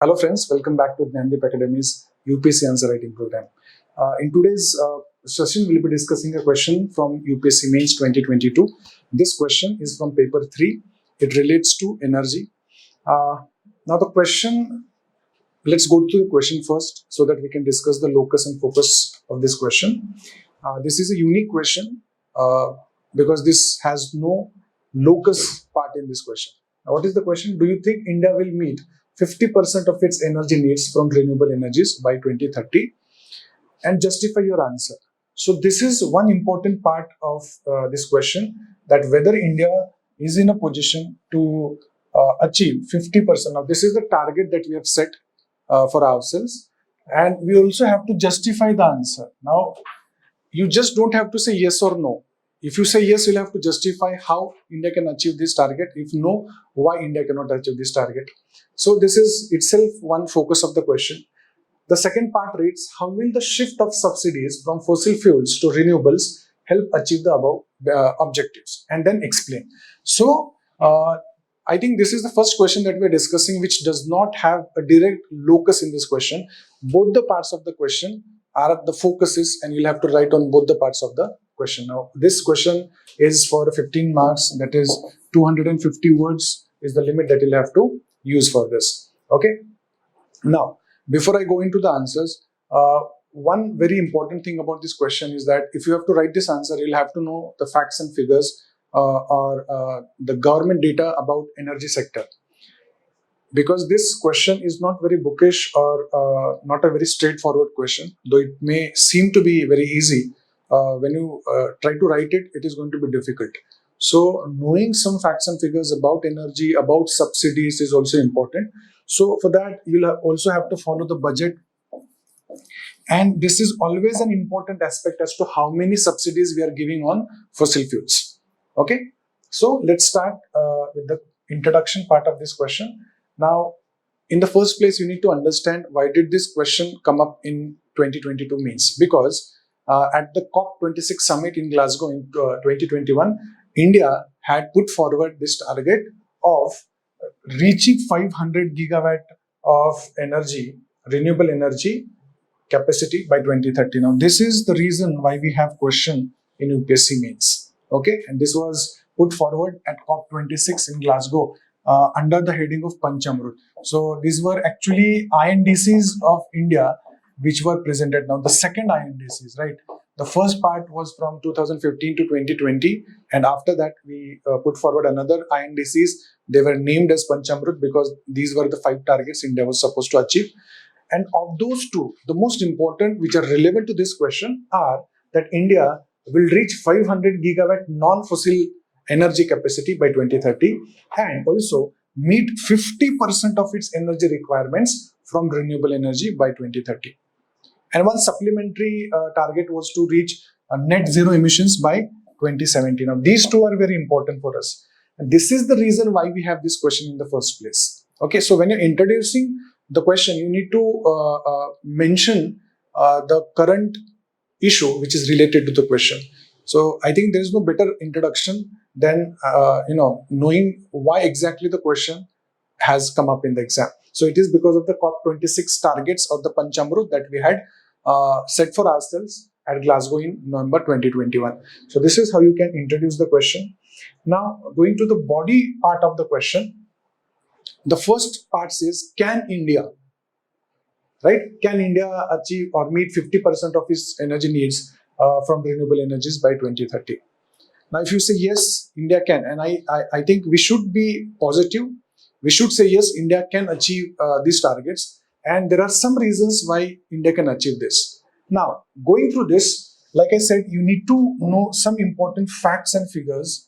Hello friends, welcome back to Gnandeep Academy's UPSC answer writing program. In today's session, we'll be discussing a question from UPSC Mains 2022. This question is from paper 3. It relates to energy. Now the question, let's go to the question first so that we can discuss the locus and focus of this question. This is a unique question because this has no locus part in this question. Now, what is the question? Do you think India will meet 50% of its energy needs from renewable energies by 2030? And justify your answer. So this is one important part of this question, that whether India is in a position to achieve 50% of this is the target that we have set for ourselves, and we also have to justify the answer. Now, you just don't have to say yes or no. If you say yes, you'll have to justify how India can achieve this target. If no, why India cannot achieve this target. So this is itself one focus of the question. The second part reads, how will the shift of subsidies from fossil fuels to renewables help achieve the above objectives? And then explain. So I think this is the first question that we're discussing, which does not have a direct locus in this question. Both the parts of the question are the focuses, and you'll have to write on both the parts of the question. Now, this question is for 15 marks, that is 250 words is the limit that you'll have to use for this. Okay. Now, before I go into the answers, one very important thing about this question is that if you have to write this answer, you'll have to know the facts and figures or the government data about energy sector. Because this question is not very bookish or not a very straightforward question, though it may seem to be very easy. When you try to write it, it is going to be difficult. So knowing some facts and figures about energy, about subsidies is also important. So for that, you'll also have to follow the budget. And this is always an important aspect as to how many subsidies we are giving on fossil fuels. Okay. So let's start with the introduction part of this question. Now, in the first place, you need to understand why did this question come up in 2022 means. Because at the COP26 summit in Glasgow in 2021, India had put forward this target of reaching 500 gigawatt of energy, renewable energy capacity by 2030. Now, this is the reason why we have question in UPSC mains. Okay, and this was put forward at COP26 in Glasgow under the heading of Panchamrut. So these were actually INDCs of India which were presented. Now, the second INDCs, right? The first part was from 2015 to 2020, and after that we put forward another INDCs. They were named as Panchamrut because these were the 5 targets India was supposed to achieve. And of those 2, the most important which are relevant to this question are that India will reach 500 gigawatt non-fossil energy capacity by 2030 and also meet 50% of its energy requirements from renewable energy by 2030. And one supplementary target was to reach net zero emissions by 2070. Now, these 2 are very important for us. And this is the reason why we have this question in the first place. Okay, so when you're introducing the question, you need to mention the current issue which is related to the question. So I think there is no better introduction than knowing why exactly the question has come up in the exam. So it is because of the COP26 targets of the Panchamrut that we had set for ourselves at Glasgow in November 2021. So this is how you can introduce the question. Now, going to the body part of the question, the first part says, can India achieve or meet 50% of its energy needs from renewable energies by 2030? Now, if you say yes, India can, and I think we should be positive. We should say yes, India can achieve these targets, and there are some reasons why India can achieve this. Now, going through this, like I said, you need to know some important facts and figures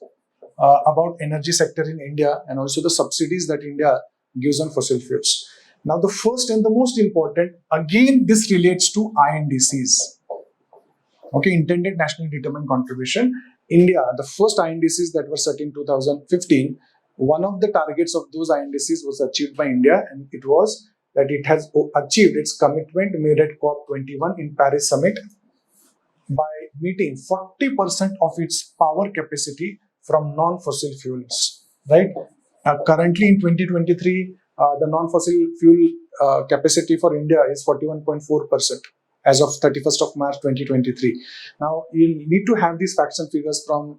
about energy sector in India and also the subsidies that India gives on fossil fuels. Now, the first and the most important, again, this relates to INDCs. Okay, intended nationally determined contribution. India, the first INDCs that were set in 2015, one of the targets of those INDCs was achieved by India, and it was that it has achieved its commitment made at COP21 in Paris summit by meeting 40% of its power capacity from non-fossil fuels, right? Currently in 2023, the non-fossil fuel capacity for India is 41.4% as of 31st of March 2023. Now, you need to have these facts and figures from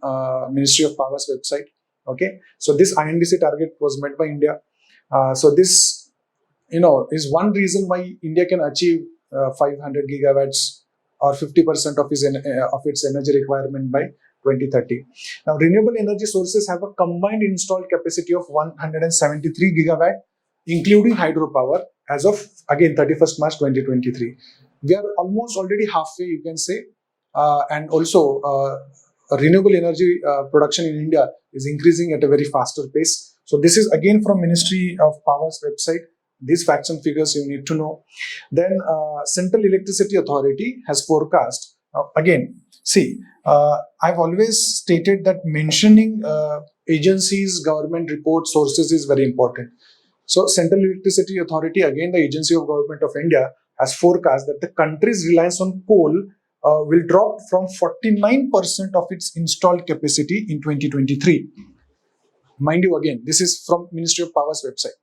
Ministry of Power's website. Okay, so this INDC target was met by India. So this, is one reason why India can achieve 500 gigawatts or 50% of its energy requirement by 2030. Now, renewable energy sources have a combined installed capacity of 173 gigawatt, including hydropower, as of again 31st March 2023. We are almost already halfway, you can say, and also renewable energy production in India is increasing at a very faster pace. So this is again from Ministry of Power's website. These facts and figures you need to know. Then Central Electricity Authority has forecast. Again, see, I've always stated that mentioning agencies, government report sources is very important. So Central Electricity Authority, again the agency of Government of India, has forecast that the country's reliance on coal will drop from 49% of its installed capacity in 2023. Mind you, again, this is from Ministry of Power's website.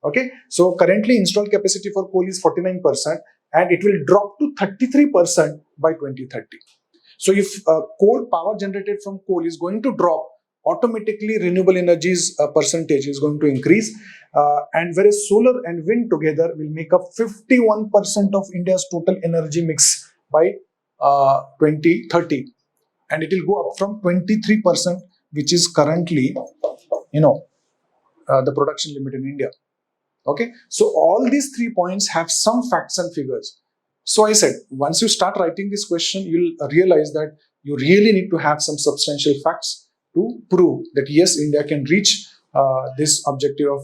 Okay, so currently installed capacity for coal is 49% and it will drop to 33% by 2030. So if coal power generated from coal is going to drop, automatically renewable energies percentage is going to increase, and whereas solar and wind together will make up 51% of India's total energy mix by 2030, and it will go up from 23%, which is currently, the production limit in India. Okay, so all these 3 points have some facts and figures. So I said, once you start writing this question, you'll realize that you really need to have some substantial facts to prove that yes, India can reach this objective of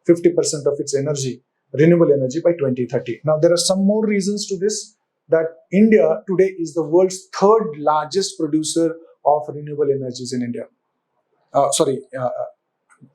50% of its energy, renewable energy, by 2030. Now, there are some more reasons to this, that India today is the world's third largest producer of renewable energies in India.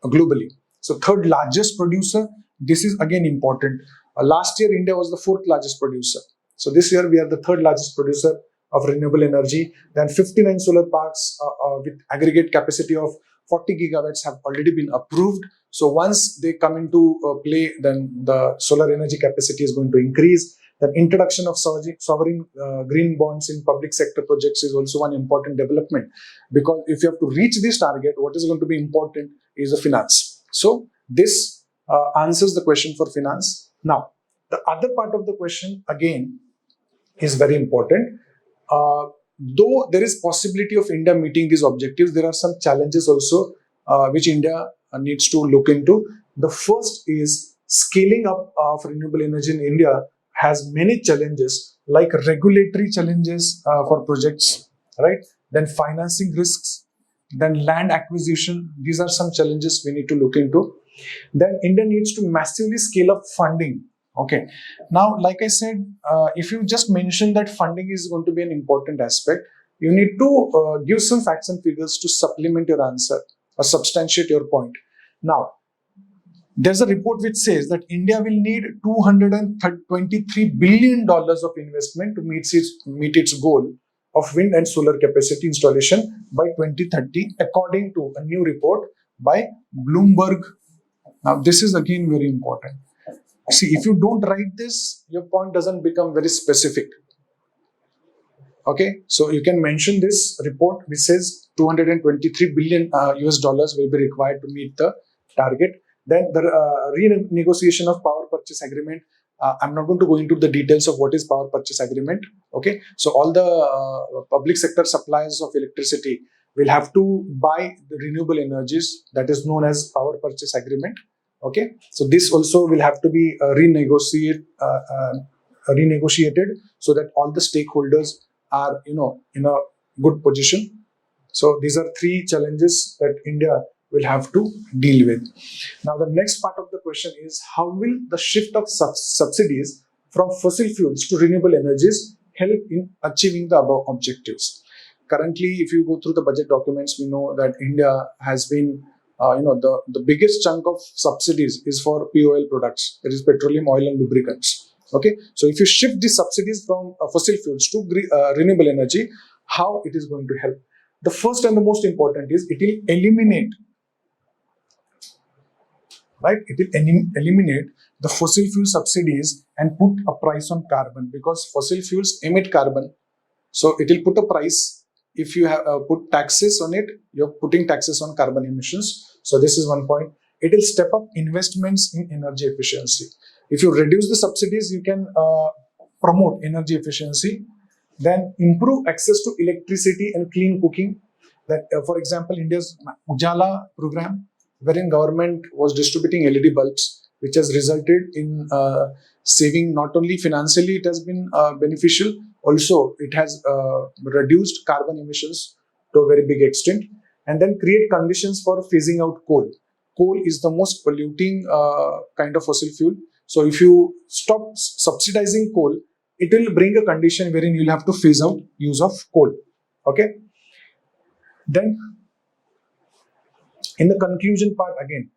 Globally. So third largest producer. This is again important. Last year, India was the fourth largest producer. So this year, we are the third largest producer of renewable energy. Then 59 solar parks with aggregate capacity of 40 gigawatts have already been approved. So once they come into play, then the solar energy capacity is going to increase. The introduction of sovereign green bonds in public sector projects is also one important development, because if you have to reach this target, what is going to be important is the finance. So this answers the question for finance. Now, the other part of the question again is very important. Though there is possibility of India meeting these objectives, there are some challenges also which India needs to look into. The first is scaling up of renewable energy in India has many challenges, like regulatory challenges for projects, right? Then financing risks, then land acquisition. These are some challenges we need to look into. Then India needs to massively scale up funding. Okay. Now, like I said, if you just mention that funding is going to be an important aspect, you need to give some facts and figures to supplement your answer or substantiate your point. Now, there's a report which says that India will need $223 billion of investment to meet its goal of wind and solar capacity installation by 2030, according to a new report by Bloomberg. Now, this is again very important. See, if you don't write this, your point doesn't become very specific. Okay, so you can mention this report which says 223 billion US dollars will be required to meet the target. Then the renegotiation of power purchase agreement. I'm not going to go into the details of what is power purchase agreement. Okay, so all the public sector suppliers of electricity will have to buy the renewable energies, that is known as power purchase agreement. Okay, so this also will have to be renegotiated so that all the stakeholders are, in a good position. So these are 3 challenges that India will have to deal with. Now, the next part of the question is, how will the shift of subsidies from fossil fuels to renewable energies help in achieving the above objectives? Currently, if you go through the budget documents, we know that India has been, the biggest chunk of subsidies is for POL products, that is petroleum, oil and lubricants. Okay, so if you shift these subsidies from fossil fuels to renewable energy, how it is going to help? The first and the most important is it will eliminate right? It will eliminate the fossil fuel subsidies and put a price on carbon, because fossil fuels emit carbon. So it will put a price. If you have put taxes on it, you're putting taxes on carbon emissions. So this is one point. It will step up investments in energy efficiency. If you reduce the subsidies, you can promote energy efficiency, then improve access to electricity and clean cooking. That, for example, India's Ujala program, wherein government was distributing LED bulbs, which has resulted in saving. Not only financially it has been beneficial, also it has reduced carbon emissions to a very big extent. And then create conditions for phasing out coal. Coal is the most polluting kind of fossil fuel. So if you stop subsidizing coal, it will bring a condition wherein you'll have to phase out use of coal. Okay. Then in the conclusion part again,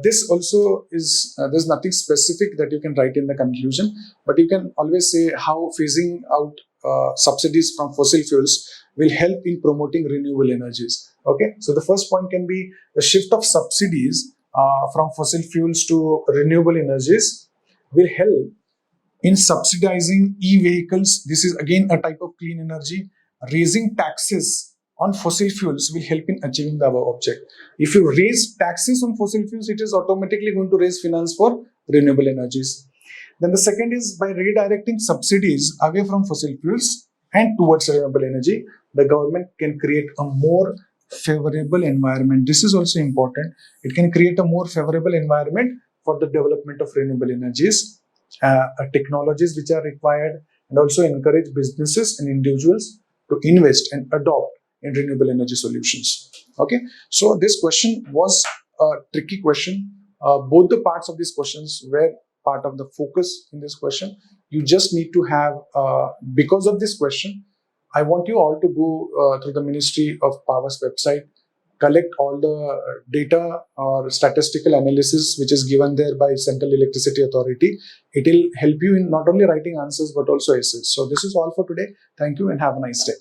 this also is, there's nothing specific that you can write in the conclusion, but you can always say how phasing out subsidies from fossil fuels will help in promoting renewable energies. Okay, so the first point can be the shift of subsidies from fossil fuels to renewable energies will help in subsidizing e-vehicles. This is again a type of clean energy. Raising taxes on fossil fuels will help in achieving the above object. If you raise taxes on fossil fuels, it is automatically going to raise finance for renewable energies. Then the second is by redirecting subsidies away from fossil fuels and towards renewable energy, the government can create a more favorable environment. This is also important. It can create a more favorable environment for the development of renewable energies, technologies which are required, and also encourage businesses and individuals to invest and adopt in renewable energy solutions. Okay, so this question was a tricky question. Both the parts of these questions were part of the focus in this question. You just need to have, because of this question, I want you all to go through the Ministry of Power's website, collect all the data or statistical analysis which is given there by Central Electricity Authority. It will help you in not only writing answers but also essays. So this is all for today. Thank you and have a nice day.